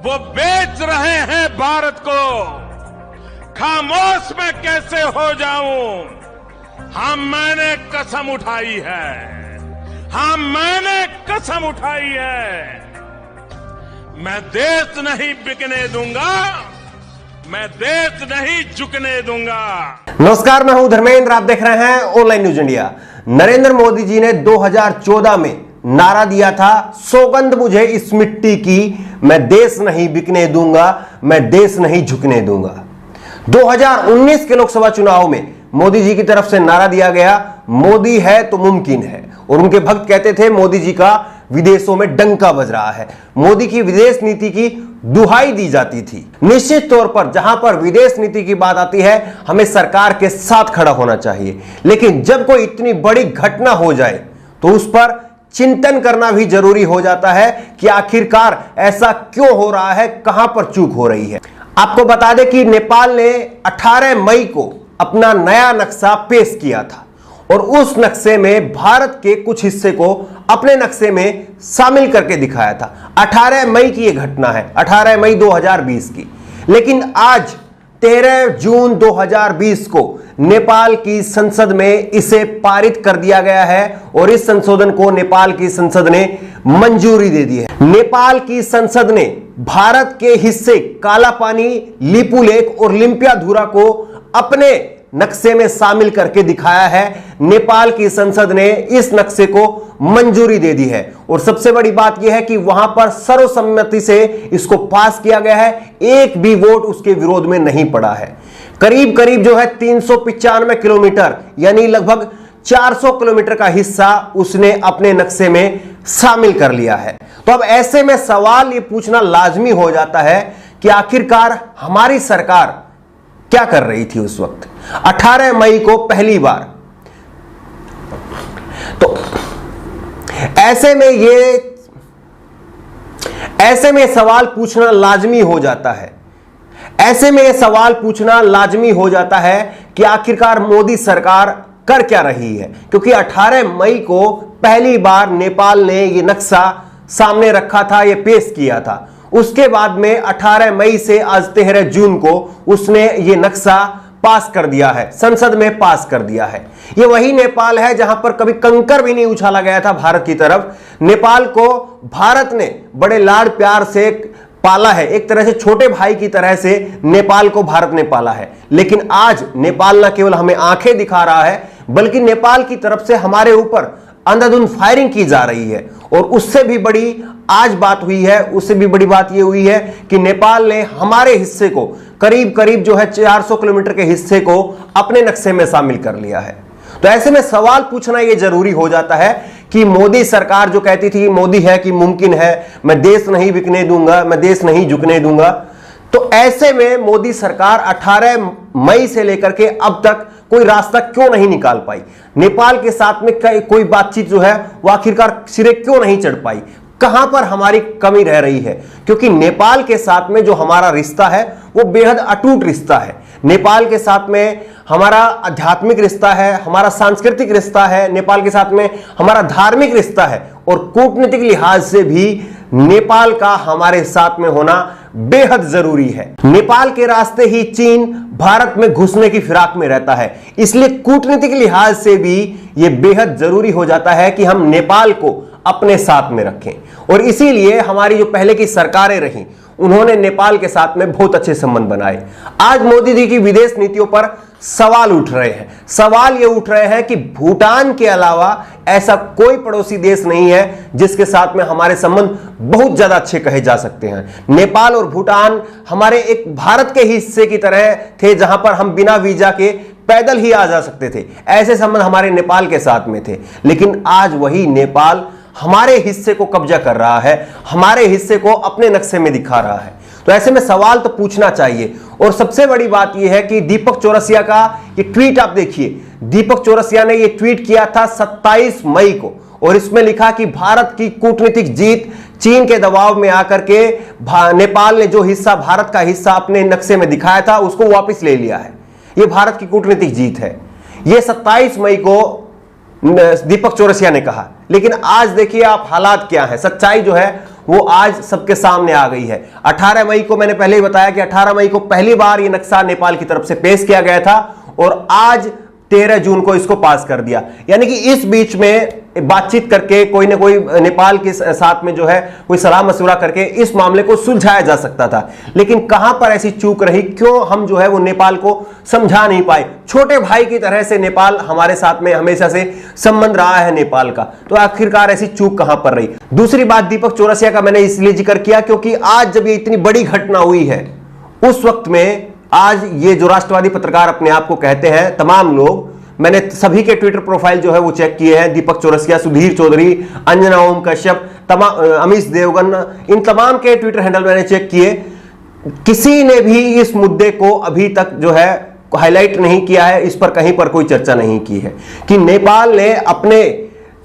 वो बेच रहे हैं भारत को। खामोश मैं कैसे हो जाऊं? हाँ, मैंने कसम उठाई है। हाँ, मैंने कसम उठाई है। मैं देश नहीं बिकने दूंगा, मैं देश नहीं झुकने दूंगा। नमस्कार, मैं हूं धर्मेंद्र, आप देख रहे हैं Online News India. Narendra Modi ji ने 2014 में नारा दिया था, सौगंध मुझे इस मिट्टी की, मैं देश नहीं बिकने दूंगा, मैं देश नहीं झुकने दूंगा। 2019 के लोकसभा चुनाव में मोदी जी की तरफ से नारा दिया गया, मोदी है तो मुमकिन है। और उनके भक्त कहते थे, मोदी जी का विदेशों में डंका बज रहा है। मोदी की विदेश नीति की दुहाई दी जाती थी। निश्चित तौर पर जहां पर विदेश नीति की बात आती है, हमें सरकार के साथ खड़ा होना चाहिए। लेकिन जब कोई इतनी बड़ी घटना हो जाए तो उस पर चिंतन करना भी जरूरी हो जाता है कि आखिरकार ऐसा क्यों हो रहा है, कहां पर चूक हो रही है। आपको बता दें कि नेपाल ने 18 मई को अपना नया नक्शा पेश किया था और उस नक्शे में भारत के कुछ हिस्से को अपने नक्शे में शामिल करके दिखाया था। 18 मई की यह घटना है, 18 मई 2020 की। लेकिन आज 13 जून 2020 को नेपाल की संसद में इसे पारित कर दिया गया है और इस संशोधन को नेपाल की संसद ने मंजूरी दे दी है। नेपाल की संसद ने भारत के हिस्से काला पानी, लिपुलेख और लिम्पियाधुरा को अपने नक्शे में शामिल करके दिखाया है। नेपाल की संसद ने इस नक्शे को मंजूरी दे दी है और सबसे बड़ी बात यह है कि वहां पर सर्वसम्मति से इसको पास किया गया है, एक भी वोट उसके विरोध में नहीं पड़ा है। करीब करीब जो है 395 किलोमीटर यानी लगभग 400 किलोमीटर का हिस्सा उसने अपने नक्शे में शामिल कर लिया है। तो अब ऐसे में सवाल ये पूछना लाजमी हो जाता है कि आखिरकार हमारी सरकार क्या कर रही थी उस वक्त 18 मई को पहली बार। तो ऐसे में सवाल पूछना लाजमी हो जाता है। ऐसे में यह सवाल पूछना लाजमी हो जाता है कि आखिरकार मोदी सरकार कर क्या रही है, क्योंकि 18 मई को पहली बार नेपाल ने यह नक्शा सामने रखा था, यह पेश किया था। उसके बाद में 18 मई से आज 13 जून को उसने ये नक्शा पास कर दिया है, संसद में पास कर दिया है। ये वही नेपाल है जहां पर कभी कंकर भी नहीं उछाला गया था भारत की तरफ। नेपाल को भारत ने बड़े लाड प्यार से पाला है, एक तरह से छोटे भाई की तरह से नेपाल को भारत ने पाला है। लेकिन आज नेपाल न केवल हमें आंखें दिखा रहा है, बल्कि नेपाल की तरफ से हमारे ऊपर अंधाधुंध फायरिंग की जा रही है। और उससे भी बड़ी आज बात हुई है, उससे भी बड़ी बात यह हुई है कि नेपाल ने हमारे हिस्से को करीब करीब जो है 400 किलोमीटर के हिस्से को अपने नक्शे में शामिल कर लिया है। तो ऐसे में सवाल पूछना यह जरूरी हो जाता है कि मोदी सरकार जो कहती थी मोदी है कि मुमकिन है, मैं देश नहीं बिकने दूंगा, मैं देश नहीं झुकने दूंगा, तो ऐसे में मोदी सरकार 18 मई से लेकर के अब तक कोई रास्ता क्यों नहीं निकाल पाई? नेपाल के साथ में कोई बातचीत जो है वो आखिरकार सिरे क्यों नहीं चढ़ पाई? कहां पर हमारी कमी रह रही है? क्योंकि नेपाल के साथ में जो हमारा रिश्ता है वो बेहद अटूट रिश्ता है। नेपाल के साथ में हमारा आध्यात्मिक रिश्ता है, हमारा सांस्कृतिक रिश्ता है, नेपाल के साथ में हमारा धार्मिक रिश्ता है और कूटनीतिक लिहाज से भी नेपाल का हमारे साथ में होना बेहद जरूरी है। नेपाल के रास्ते ही चीन भारत में घुसने की फिराक में रहता है, इसलिए कूटनीतिक लिहाज से भी यह बेहद जरूरी हो जाता है कि हम नेपाल को अपने साथ में रखें। और इसीलिए हमारी जो पहले की सरकारें रहीं उन्होंने नेपाल के साथ में बहुत अच्छे संबंध बनाए। आज मोदी जी की विदेश नीतियों पर सवाल उठ रहे हैं। सवाल ये उठ रहे हैं कि भूटान के अलावा ऐसा कोई पड़ोसी देश नहीं है जिसके साथ में हमारे संबंध बहुत ज्यादा अच्छे कहे जा सकते हैं। नेपाल और भूटान हमारे एक भारत के हिस्से की तरह थे, जहां पर हम बिना वीजा के पैदल ही आ जा सकते थे। ऐसे संबंध हमारे नेपाल के साथ में थे। लेकिन आज वही नेपाल हमारे हिस्से को कब्जा कर रहा है, हमारे हिस्से को अपने नक्शे में दिखा रहा है। तो ऐसे में सवाल तो पूछना चाहिए। और सबसे बड़ी बात यह है कि दीपक चौरसिया का ये ट्वीट आप देखिए। दीपक चौरसिया ने ये ट्वीट किया था 27 मई को और इसमें लिखा कि भारत की कूटनीतिक जीत, चीन के दबाव में आकर के नेपाल ने जो हिस्सा भारत का हिस्सा अपने नक्शे में दिखाया था उसको वापस ले लिया है। यह भारत की कूटनीतिक जीत है। यह 27 मई को दीपक चौरसिया ने कहा। लेकिन आज देखिए आप हालात क्या है, सच्चाई जो है वो आज सबके सामने आ गई है। 18 मई को मैंने पहले ही बताया कि 18 मई को पहली बार ये नक्शा नेपाल की तरफ से पेश किया गया था और आज 13 जून को इसको पास कर दिया। यानी कि इस बीच में बातचीत करके कोई ना कोई नेपाल के साथ में जो है कोई सलाह मशवरा करके इस मामले को सुलझाया जा सकता था, लेकिन कहां पर ऐसी चूक रही, क्यों हम जो है वो नेपाल को समझा नहीं पाए। छोटे भाई की तरह से नेपाल हमारे साथ में हमेशा से संबंध रहा है नेपाल का, तो आखिरकार ऐसी चूक कहां पर रही। दूसरी बात दीपक चौरसिया का मैंने इसलिए जिक्र किया क्योंकि आज जब ये इतनी बड़ी घटना हुई है उस वक्त में आज ये जो राष्ट्रवादी पत्रकार अपने आप को कहते हैं तमाम लोग, मैंने सभी के ट्विटर प्रोफाइल जो है वो चेक किए हैं, दीपक चौरसिया, सुधीर चौधरी, अंजना ओम कश्यप, अमीश देवगन, इन तमाम के ट्विटर हैंडल मैंने चेक किए। किसी ने भी इस मुद्दे को अभी तक जो है हाईलाइट नहीं किया है, इस पर कहीं पर कोई चर्चा नहीं की है कि नेपाल ने अपने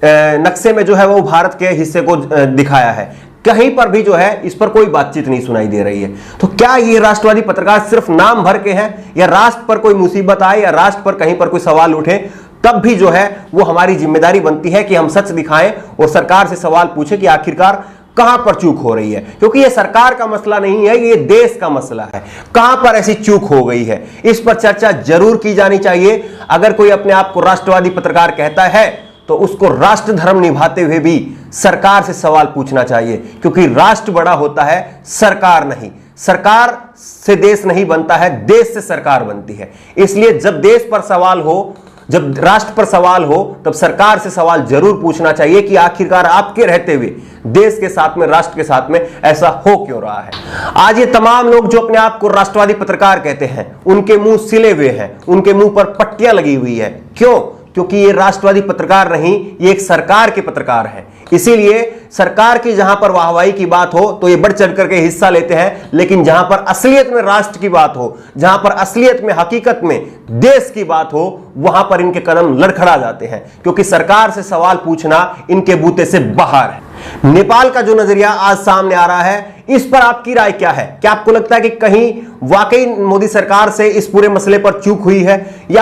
नक्शे में जो है वो भारत के हिस्से को दिखाया है। कहीं पर भी जो है इस पर कोई बातचीत नहीं सुनाई दे रही है। तो क्या ये राष्ट्रवादी पत्रकार सिर्फ नाम भर के हैं, या राष्ट्र पर कोई मुसीबत आए या राष्ट्र पर कहीं पर कोई सवाल उठे तब भी जो है वो हमारी जिम्मेदारी बनती है कि हम सच दिखाएं और सरकार से सवाल पूछें कि आखिरकार कहां पर चूक हो रही है। क्योंकि ये सरकार का मसला नहीं है, ये देश का मसला है। कहां पर ऐसी चूक हो गई है, इस पर चर्चा जरूर की जानी चाहिए। अगर कोई अपने आप को राष्ट्रवादी पत्रकार कहता है तो उसको राष्ट्र धर्म निभाते हुए भी सरकार से सवाल पूछना चाहिए, क्योंकि राष्ट्र बड़ा होता है, सरकार नहीं। सरकार से देश नहीं बनता है, देश से सरकार बनती है। इसलिए जब देश पर सवाल हो, जब राष्ट्र पर सवाल हो, तब सरकार से सवाल जरूर पूछना चाहिए कि आखिरकार आपके रहते हुए देश के साथ में, राष्ट्र के साथ में ऐसा हो क्यों रहा है। आज ये तमाम लोग जो अपने आप को राष्ट्रवादी पत्रकार कहते हैं, उनके मुंह सिले हुए हैं, उनके मुंह पर पट्टियां लगी हुई है। क्यों? क्योंकि ये राष्ट्रवादी पत्रकार नहीं, ये एक सरकार के पत्रकार हैं। इसीलिए सरकार की जहां पर वाहवाही की बात हो तो ये बढ़ चढ़ करके हिस्सा लेते हैं, लेकिन जहां पर असलियत में राष्ट्र की बात हो, जहां पर असलियत में, हकीकत में देश की बात हो, वहां पर इनके कदम लड़खड़ा जाते हैं, क्योंकि सरकार से सवाल पूछना इनके बूते से बाहर है। नेपाल का जो नजरिया आज सामने आ रहा है, इस पर आपकी राय क्या है? क्या आपको लगता है कि कहीं वाकई मोदी सरकार से इस पूरे मसले पर चूक हुई है, या